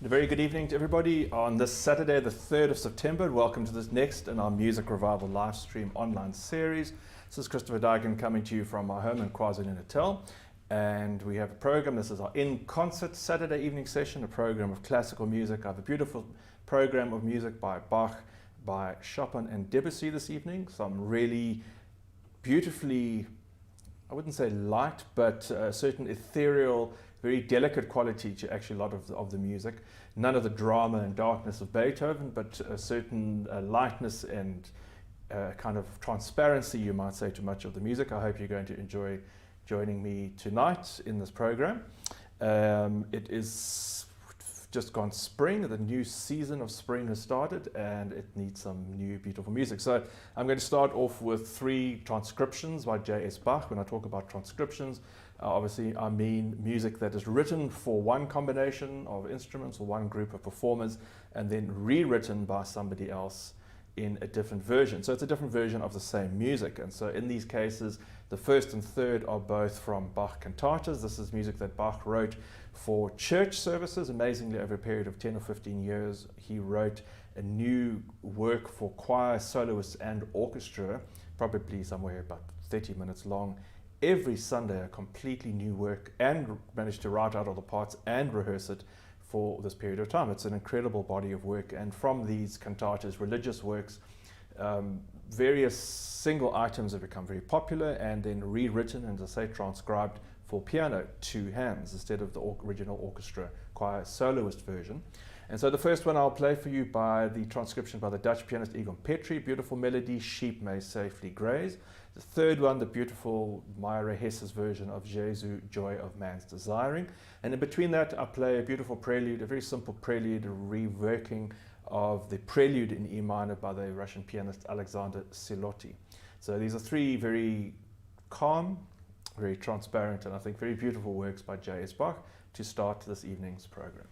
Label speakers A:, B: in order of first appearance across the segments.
A: A very good evening to everybody on this Saturday, the 3rd of September. Welcome to this next in our Music Revival live stream online series. This is Christopher Duigan coming to you from my home in KwaZulu-Natal. And we have a program. This is our in-concert Saturday evening session, a program of classical music. I have a beautiful program of music by Bach, by Chopin and Debussy this evening. Some really beautifully, I wouldn't say light, but a certain ethereal, very delicate quality to actually a lot of the music. None of the drama and darkness of Beethoven, but a certain lightness and kind of transparency, you might say, to much of the music. I hope you're going to enjoy joining me tonight in this program. It is just gone spring. The new season of spring has started and it needs some new beautiful music. So I'm going to start off with 3 transcriptions by Js Bach. When I talk about transcriptions, obviously I mean music that is written for one combination of instruments or one group of performers and then rewritten by somebody else in a different version. So it's a different version of the same music. And so in these cases, the first and third are both from Bach cantatas. This is music that Bach wrote for church services. Amazingly, over a period of 10 or 15 years, he wrote a new work for choir, soloists, and orchestra, probably somewhere about 30 minutes long. Every Sunday, a completely new work, and managed to write out all the parts and rehearse it for this period of time. It's an incredible body of work. And from these cantatas, religious works, various single items have become very popular and then rewritten and, as I say, transcribed for piano, 2 hands, instead of the original orchestra choir soloist version. And so the first one I'll play for you by the transcription by the Dutch pianist Egon Petrie, beautiful melody, Sheep May Safely Graze. The third one, the beautiful Myra Hess's version of Jesu, Joy of Man's Desiring. And in between that, I play a beautiful prelude, a very simple prelude, a reworking of the prelude in E minor by the Russian pianist Alexander Silotti. So these are 3 very calm, very transparent, and I think very beautiful works by Js Bach to start this evening's program.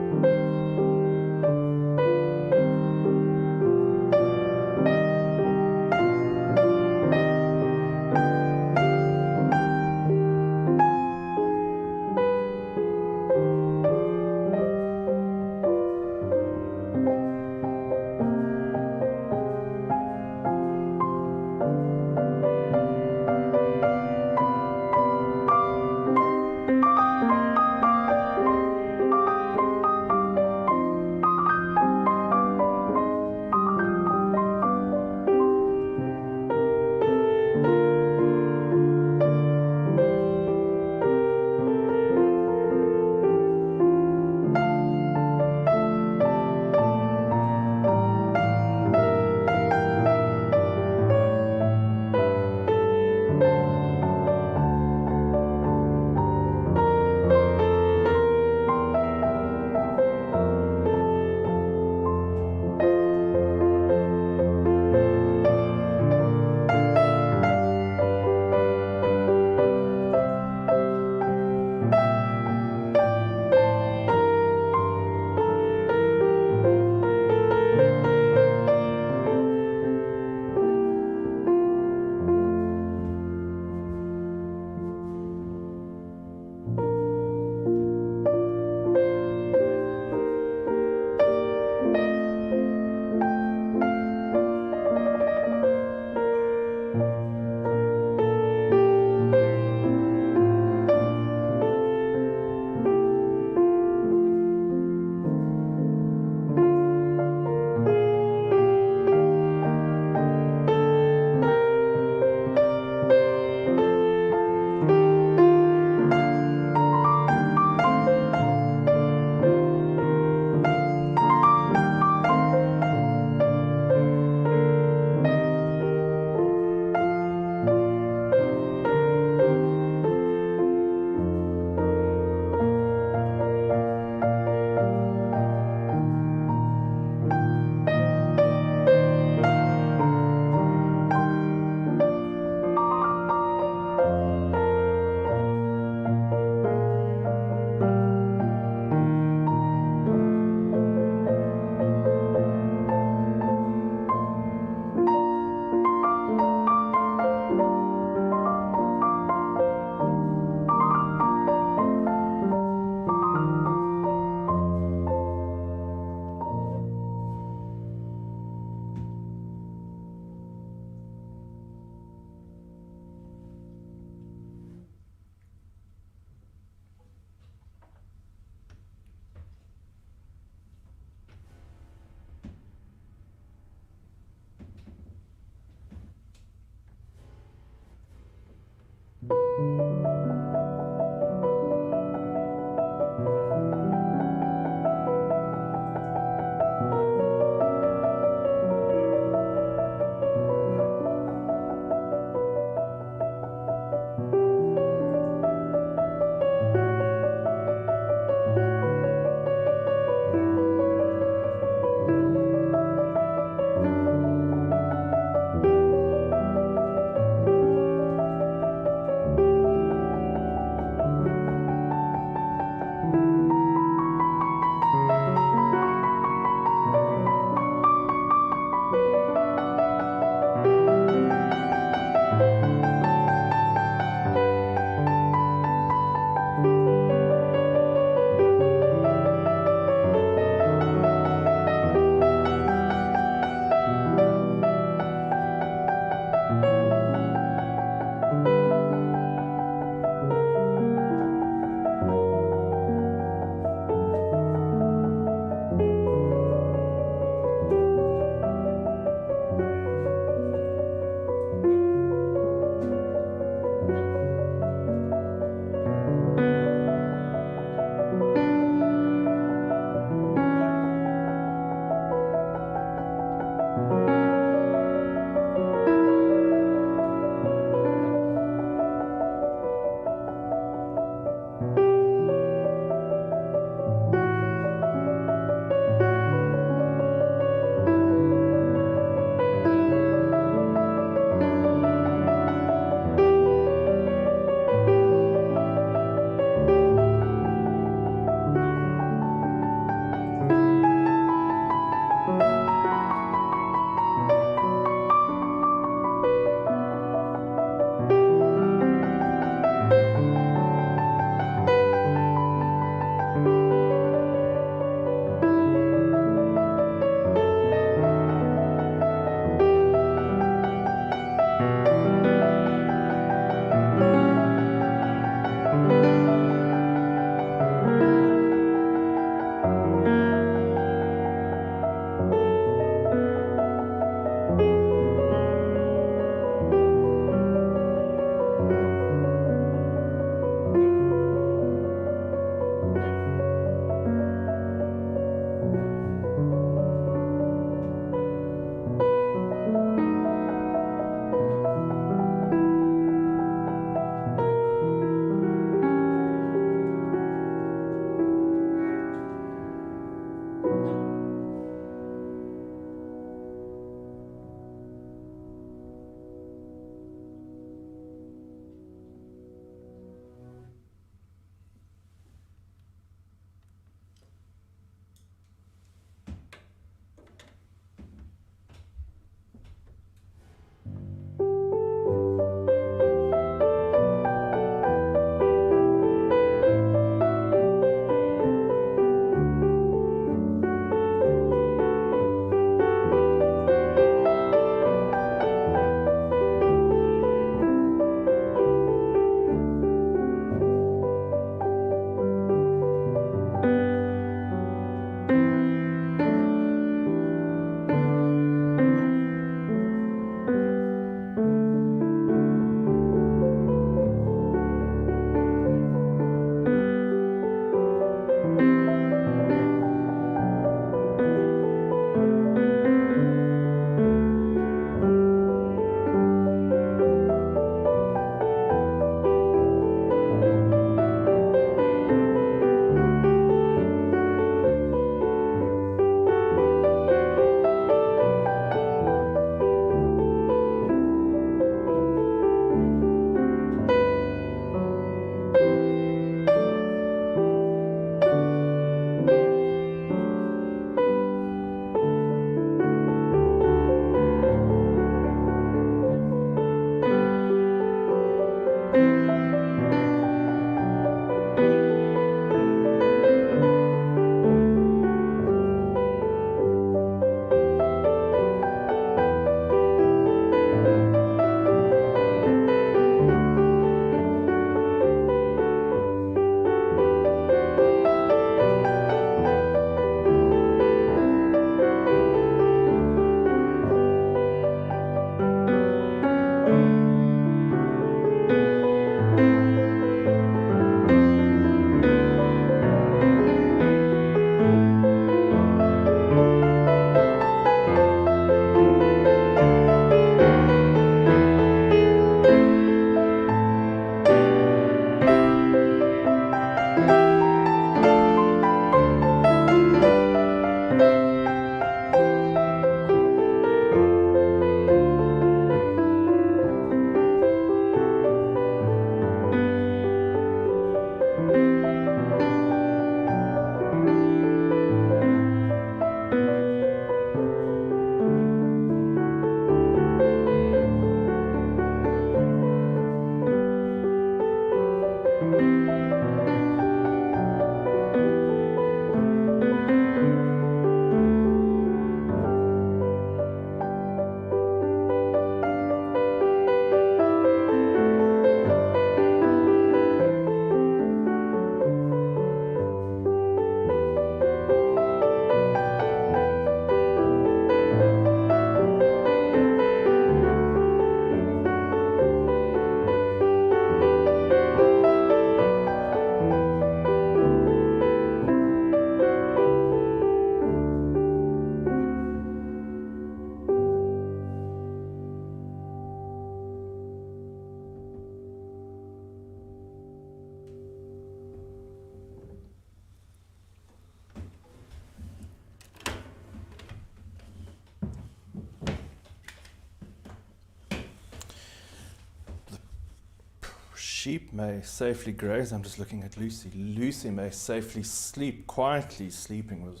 A: sheep may safely graze. I'm just looking at Lucy. Lucy may safely sleep, quietly sleeping. Was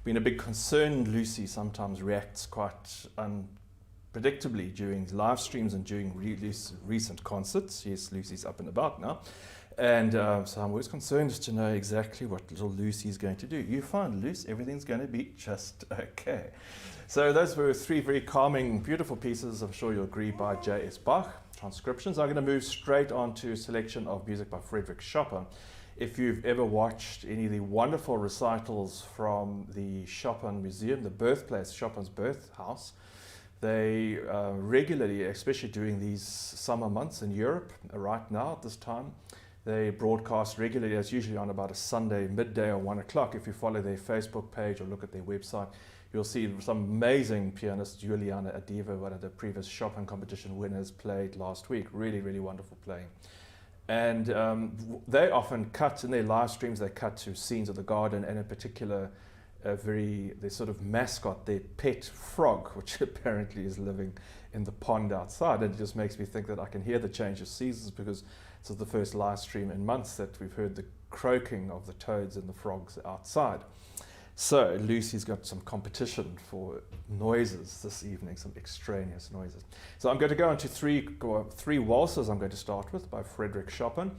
A: been a big concern. Lucy sometimes reacts quite unpredictably during live streams and during recent concerts. Yes, Lucy's up and about now. And so I'm always concerned to know exactly what little Lucy is going to do. You find Lucy, everything's going to be just okay. So those were three very calming, beautiful pieces, I'm sure you'll agree, by Js Bach, Transcriptions. I'm going to move straight on to a selection of music by Frederick Shopper. If you've ever watched any of the wonderful recitals from the Chopin Museum, the birthplace, Chopin's birth house, they regularly, especially during these summer months in Europe, right now at this time, they broadcast regularly. It's usually on about a Sunday midday or 1 o'clock. If you follow their Facebook page or look at their website, you'll see some amazing pianists. Juliana Adiva, one of the previous Chopin competition winners, played last week. Really, really wonderful playing. And they often cut in their live streams, they cut to scenes of the garden, and in particular, their sort of mascot, their pet frog, which apparently is living in the pond outside. And it just makes me think that I can hear the change of seasons, because this is the first live stream in months that we've heard the croaking of the toads and the frogs outside. So Lucy's got some competition for noises this evening, some extraneous noises. So I'm going to go into three waltzes I'm going to start with by Frederick Shopper.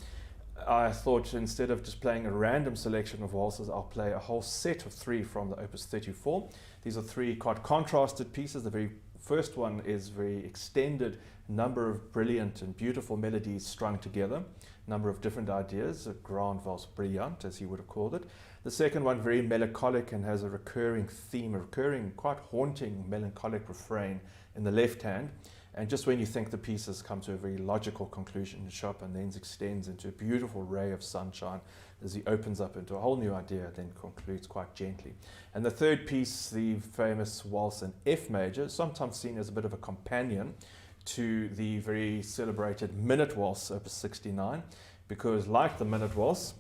A: I thought instead of just playing a random selection of waltzes, I'll play a whole set of three from the Opus 34. These are three quite contrasted pieces. The very first one is very extended, number of brilliant and beautiful melodies strung together, number of different ideas, a grand valse brilliant, as he would have called it. The second one, very melancholic and has a recurring theme, a recurring, quite haunting, melancholic refrain in the left hand. And just when you think the piece has come to a very logical conclusion, Chopin then extends into a beautiful ray of sunshine as he opens up into a whole new idea, then concludes quite gently. And the third piece, the famous Waltz and F Major, sometimes seen as a bit of a companion to the very celebrated Minute Waltz, Opus 69, because like the Minute Waltz,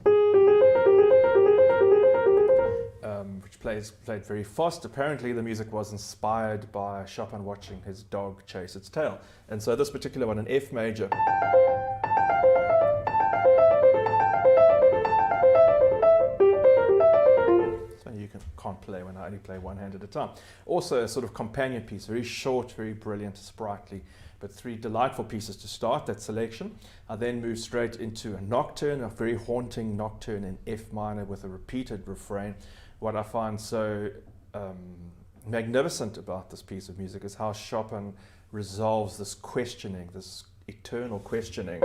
A: which played very fast. Apparently the music was inspired by Chopin watching his dog chase its tail. And so this particular one, an F major, so you can't play when I only play one hand at a time. Also a sort of companion piece, very short, very brilliant, sprightly, but three delightful pieces to start that selection. I then move straight into a Nocturne, a very haunting Nocturne in F minor with a repeated refrain. What I find so magnificent about this piece of music is how Chopin resolves this questioning, this eternal questioning.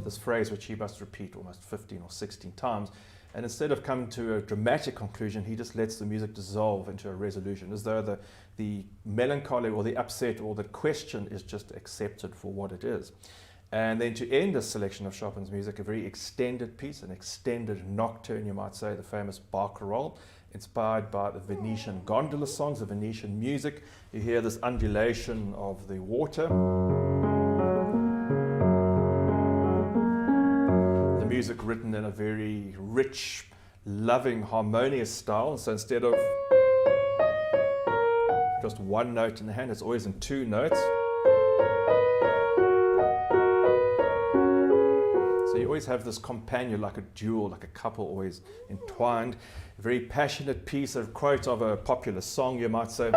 A: This phrase which he must repeat almost 15 or 16 times. And instead of coming to a dramatic conclusion, he just lets the music dissolve into a resolution, as though the melancholy or the upset or the question is just accepted for what it is. And then to end this selection of Chopin's music, a very extended piece, an extended nocturne, you might say, the famous barcarolle, inspired by the Venetian gondola songs, the Venetian music. You hear this undulation of the water. The music written in a very rich, loving, harmonious style. So instead of just one note in the hand, it's always in two notes. So you always have this companion, like a duel, like a couple always entwined. A very passionate piece, a quote of a popular song, you might say.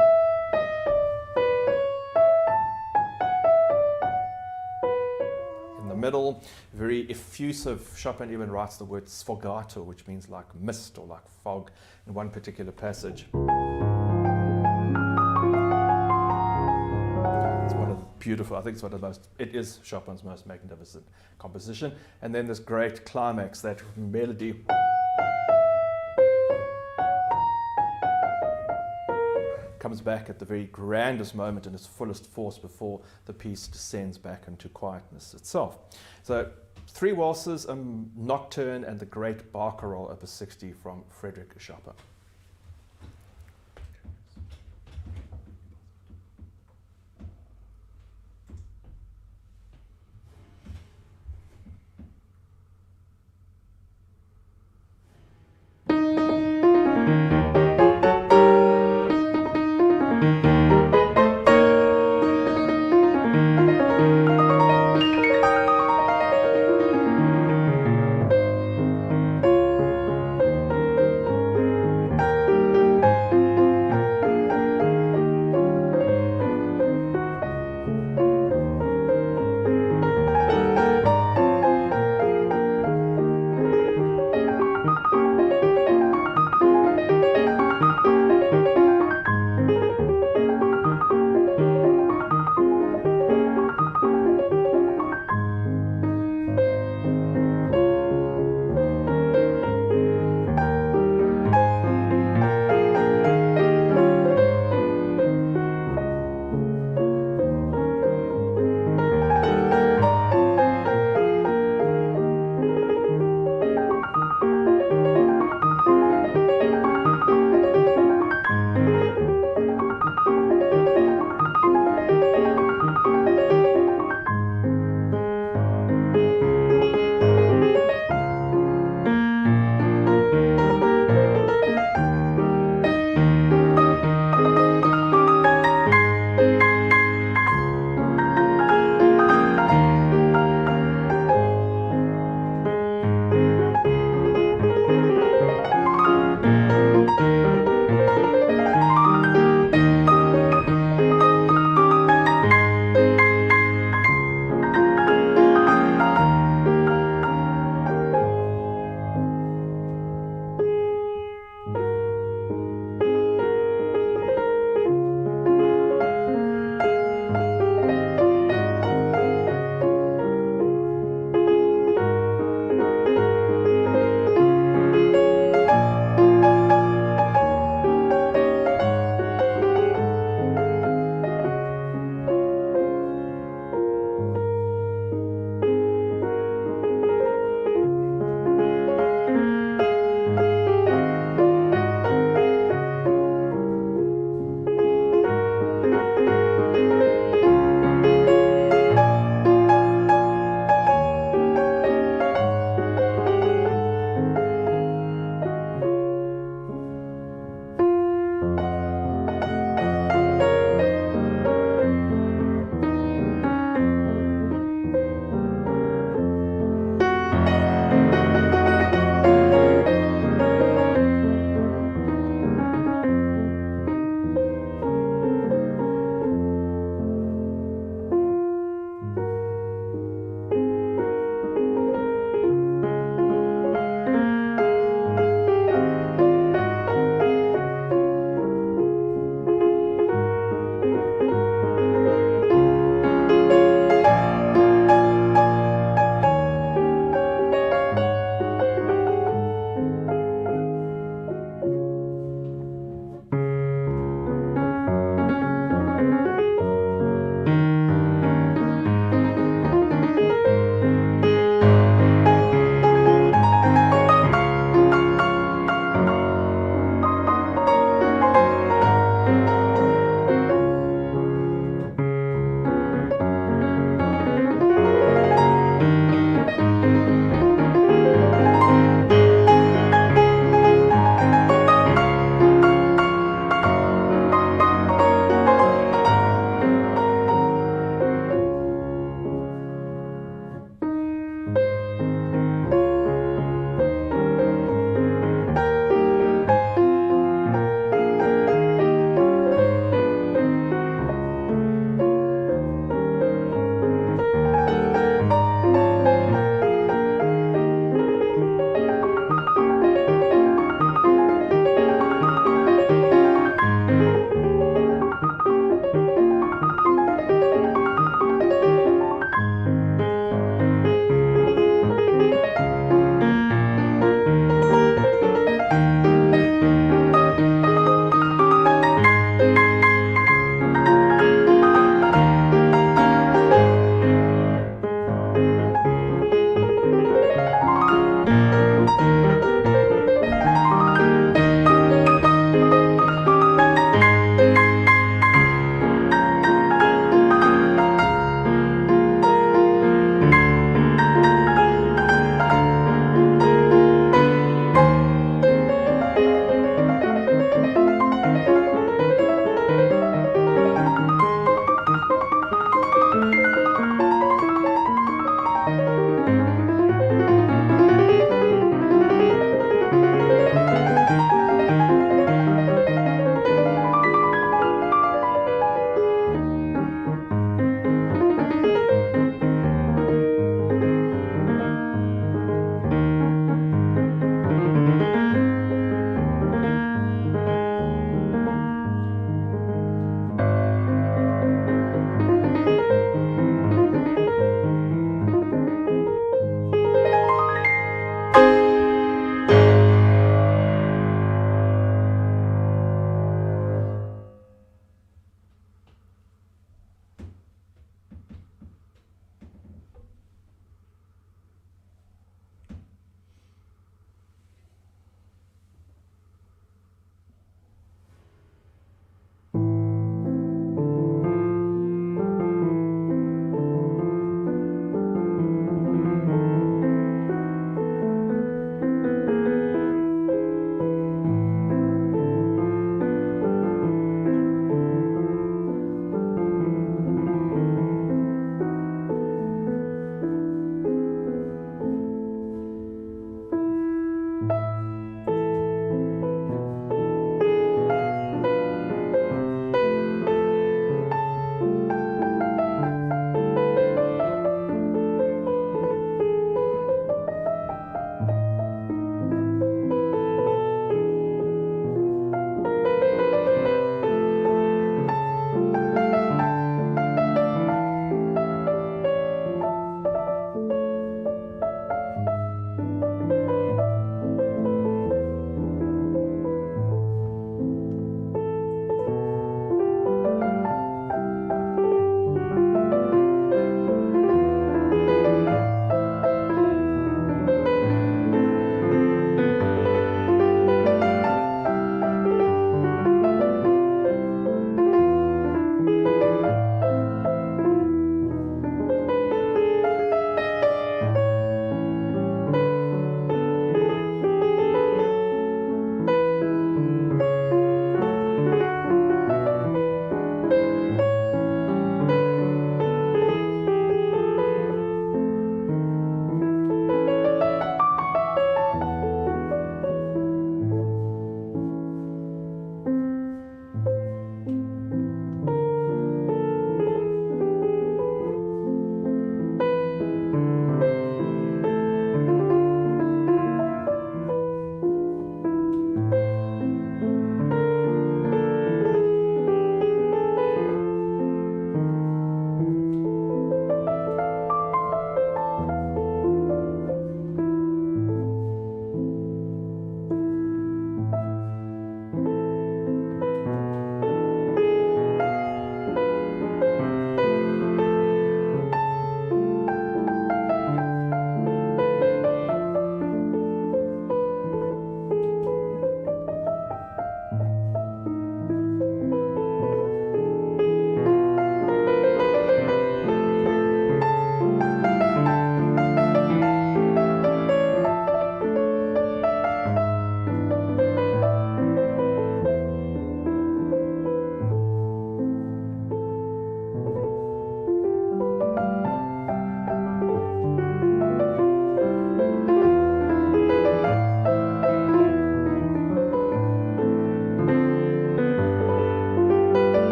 A: In the middle, very effusive. Chopin even writes the word sfogato, which means like mist or like fog in one particular passage. Beautiful. I think it's one of the most, it is Chopin's most magnificent composition. And then this great climax, that melody comes back at the very grandest moment in its fullest force before the piece descends back into quietness itself. So three waltzes, a nocturne, and the great barcarolle, Opus 60 from Frederick Shopper.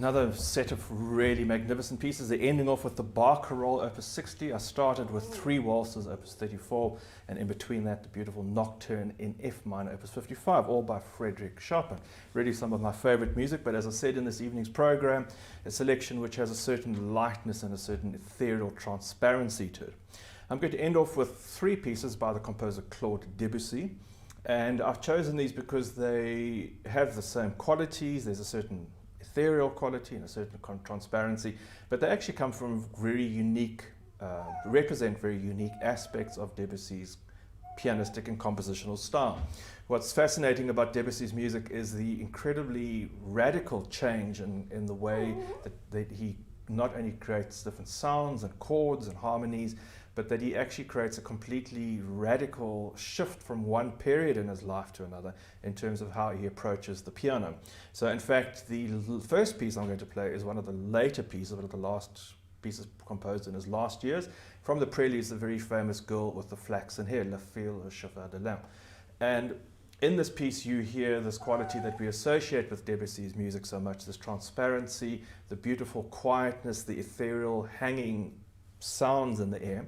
A: Another set of really magnificent pieces. They're ending off with the Bach Chorale, Opus 60. I started with 3 waltzes, Opus 34, and in between that, the beautiful Nocturne in F minor, Opus 55, all by Frederick Shopper. Really some of my favorite music, but as I said in this evening's program, a selection which has a certain lightness and a certain ethereal transparency to it. I'm going to end off with 3 pieces by the composer Claude Debussy, and I've chosen these because they have the same qualities. There's a certain ethereal quality and a certain transparency, but they actually come from very unique, represent very unique aspects of Debussy's pianistic and compositional style. What's fascinating about Debussy's music is the incredibly radical change in the way that he not only creates different sounds and chords and harmonies, but that he actually creates a completely radical shift from one period in his life to another in terms of how he approaches the piano. So in fact, the first piece I'm going to play is one of the later pieces, one of the last pieces composed in his last years. From the Preludes, the very famous Girl with the Flaxen Hair, La Fille au Cheveux de Lampe. And in this piece, you hear this quality that we associate with Debussy's music so much, this transparency, the beautiful quietness, the ethereal hanging sounds in the air.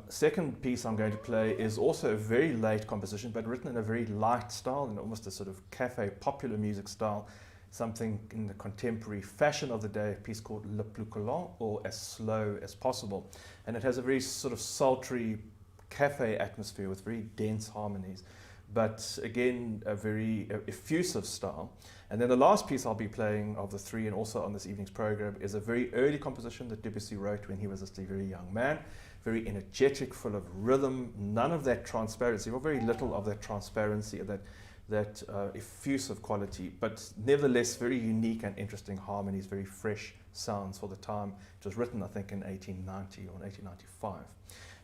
A: Second piece I'm going to play is also a very late composition, but written in a very light style, in almost a sort of cafe popular music style, something in the contemporary fashion of the day, a piece called Le Plus Collant, or As Slow as Possible. And it has a very sort of sultry cafe atmosphere with very dense harmonies, but again, a very effusive style. And then the last piece I'll be playing of the 3, and also on this evening's program, is a very early composition that Debussy wrote when he was just a very young man, very energetic, full of rhythm, none of that transparency, or very little of that transparency, that effusive quality, but nevertheless very unique and interesting harmonies, very fresh sounds for the time. It was written, I think, in 1890 or 1895.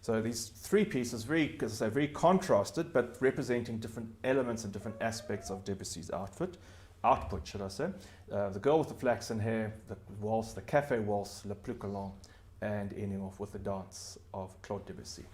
A: So these 3 pieces, very, as I say, very contrasted, but representing different elements and different aspects of Debussy's output, should I say. The Girl with the Flaxen Hair, the waltz, the cafe waltz, Le Plus Collant, and ending off with the dance of Claude Debussy.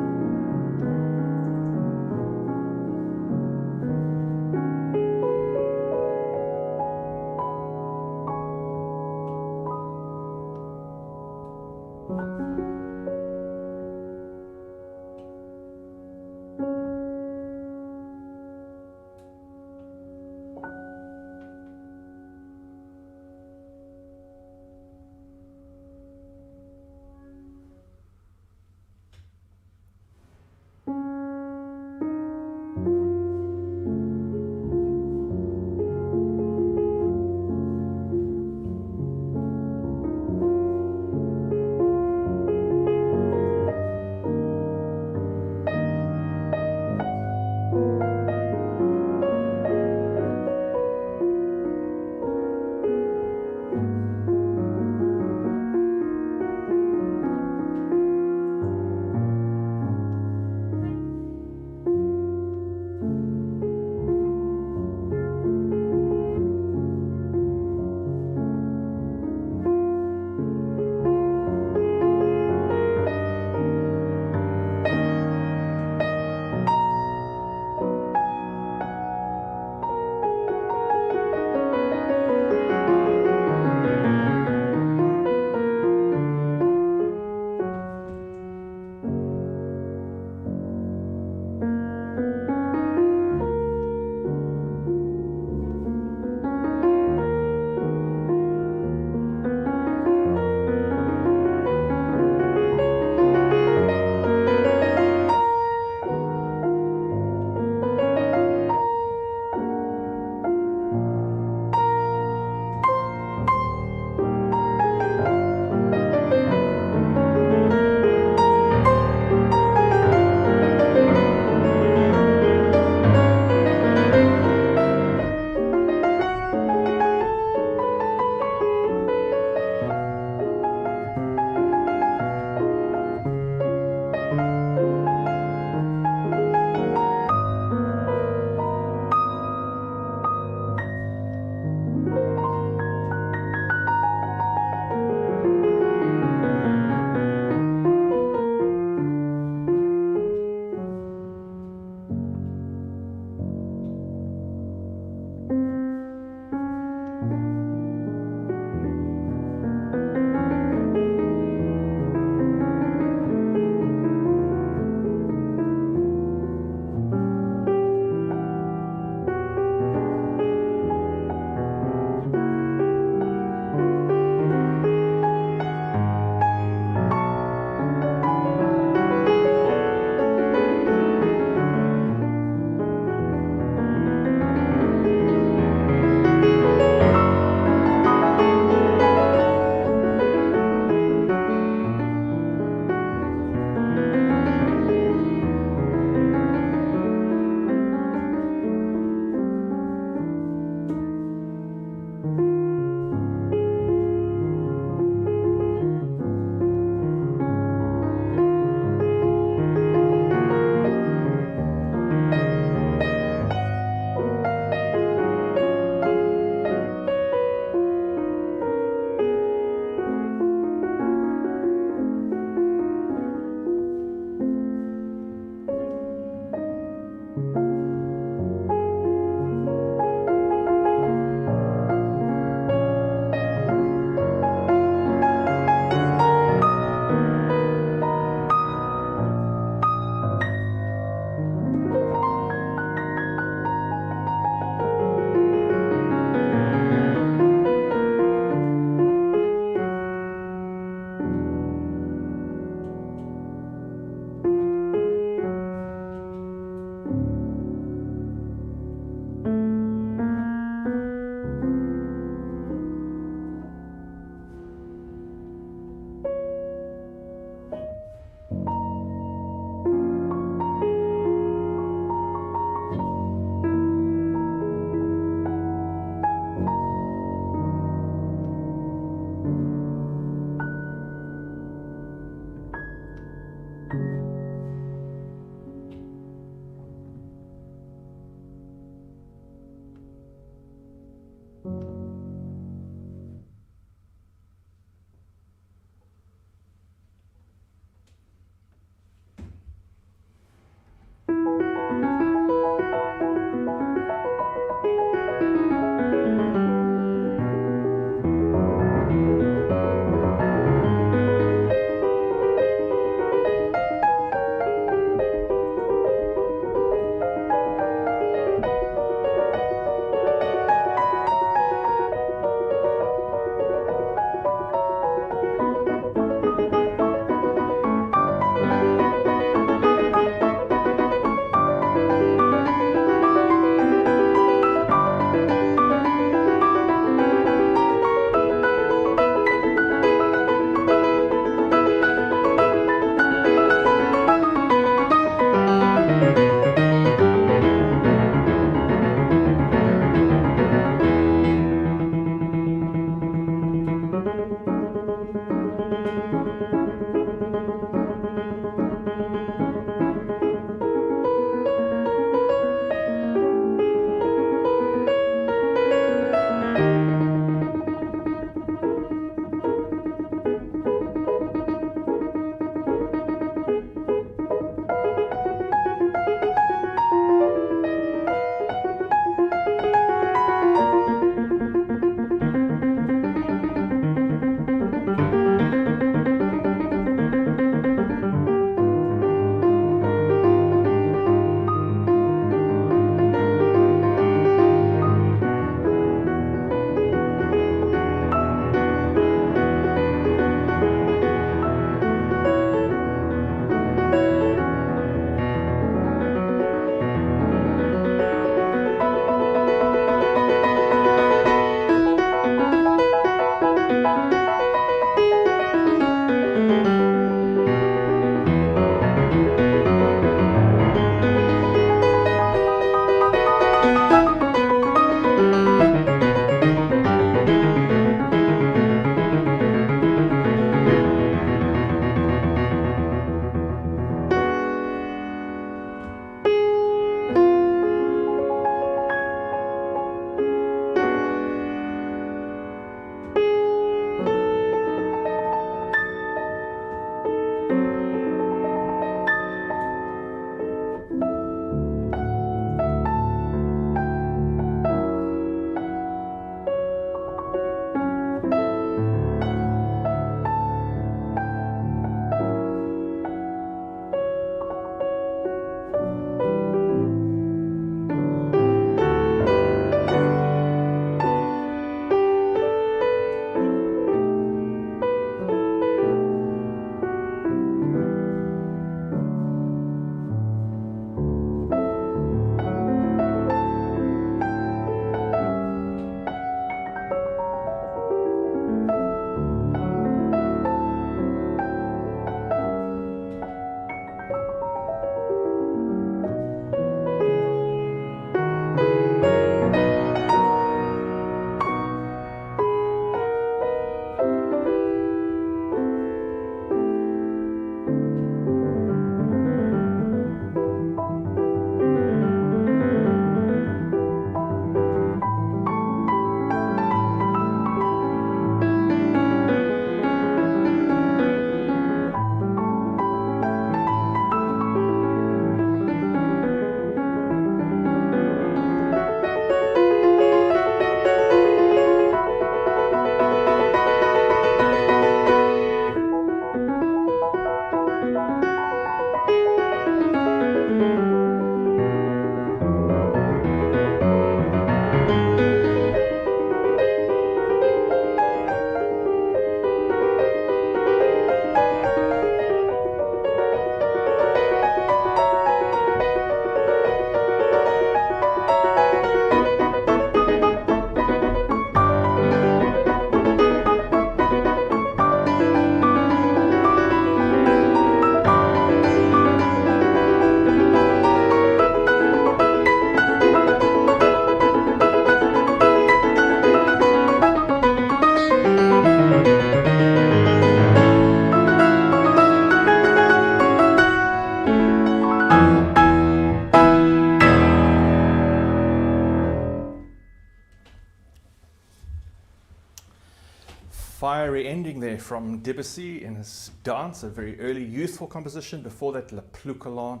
A: fiery ending there from Debussy in his dance, a very early youthful composition. Before that, Le Ploucalan,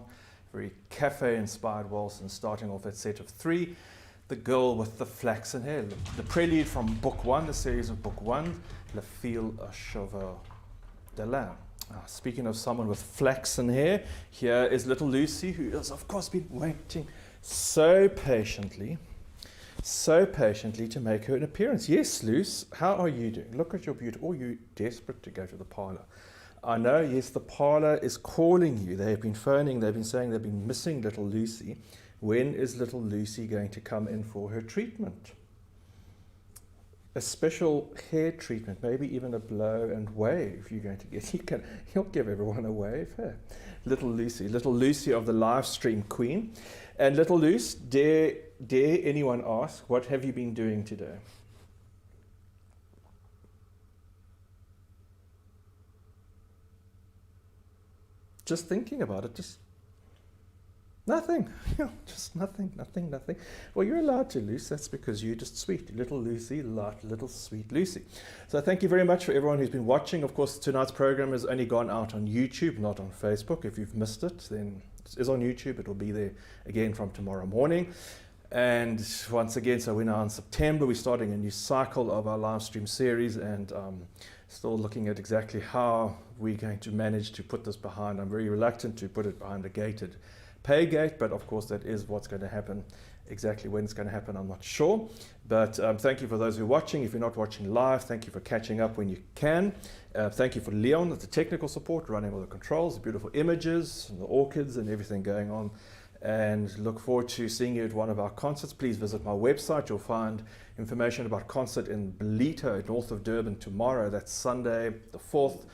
A: very cafe-inspired waltz, and starting off that set of 3, The Girl with the Flaxen Hair, the prelude from Book 1, the series of Book 1, Le Fil à Cheval de Lin. Speaking of someone with flaxen hair, here is little Lucy, who has of course been waiting so patiently to make her an appearance. Yes, Luce, how are you doing? Look at your beauty. Oh, you're desperate to go to the parlour. I know, yes, the parlour is calling you. They've been phoning, they've been saying they've been missing little Lucy. When is little Lucy going to come in for her treatment? A special hair treatment, maybe even a blow and wave you're going to get. He'll give everyone a wave. Hey? Little Lucy of the live stream queen. And little Luce, dare anyone ask, what have you been doing today? Just thinking about it, just nothing. Just nothing. Well, you're allowed to, Luce. That's because you're just sweet. Little Lucy, little sweet Lucy. So thank you very much for everyone who's been watching. Of course, tonight's program has only gone out on YouTube, not on Facebook. If you've missed it, then it is on YouTube. It will be there again from tomorrow morning. And once again, so we're now in September. We're starting a new cycle of our live stream series, and still looking at exactly how we're going to manage to put this behind. I'm very reluctant to put it behind a gated pay gate, but of course that is what's going to happen. Exactly when it's going to happen, I'm not sure. But thank you for those who are watching. If you're not watching live, thank you for catching up when you can. Thank you for Leon, the technical support, running all the controls, the beautiful images, and the orchids and everything going on. And look forward to seeing you at one of our concerts. Please visit my website. You'll find information about concert in Belito, north of Durban, tomorrow. That's Sunday the 4th.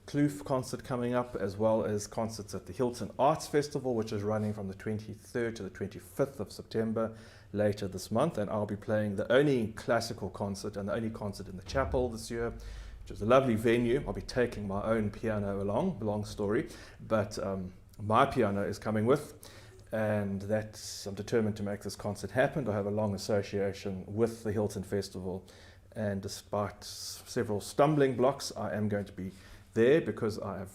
A: Kloof concert coming up, as well as concerts at the Hilton Arts Festival, which is running from the 23rd to the 25th of September later this month. And I'll be playing the only classical concert and the only concert in the chapel this year, which is a lovely venue. I'll be taking my own piano along, long story, but my piano is coming with, and I'm determined to make this concert happen. I have a long association with the Hilton Festival, and despite several stumbling blocks, I am going to be there because I'm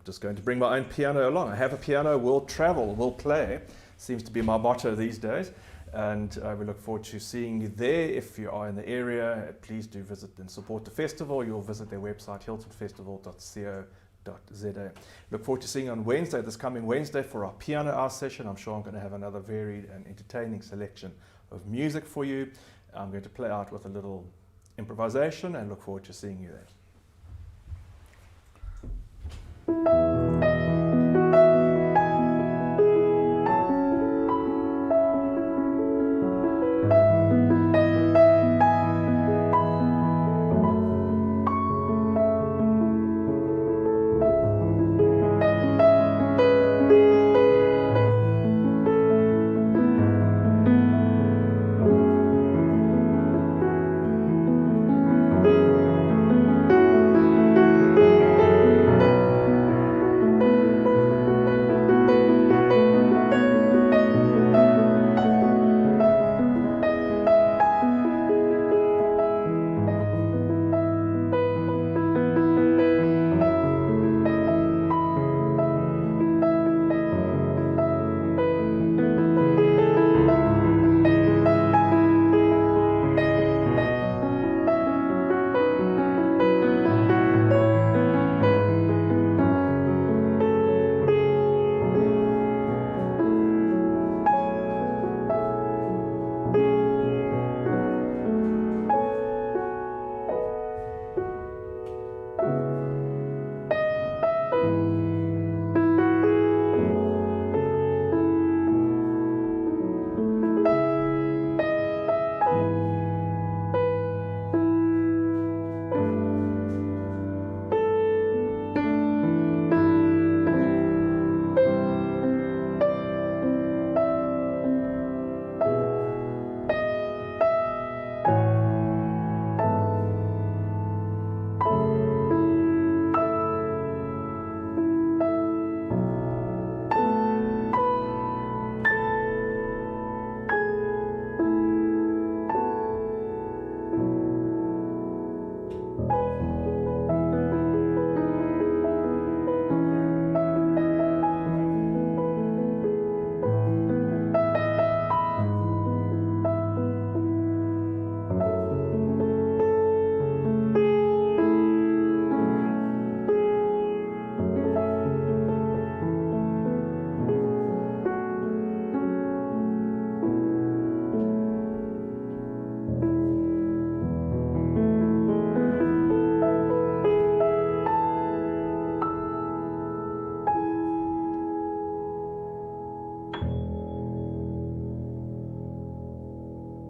A: just going to bring my own piano along. I have a piano, we'll travel, we'll play. Seems to be my motto these days. And we look forward to seeing you there. If you are in the area, please do visit and support the festival. You'll visit their website, hiltonfestival.co.za. Look forward to seeing you on Wednesday, this coming Wednesday, for our piano hour session. I'm sure I'm going to have another varied and entertaining selection of music for you. I'm going to play out with a little improvisation and look forward to seeing you there.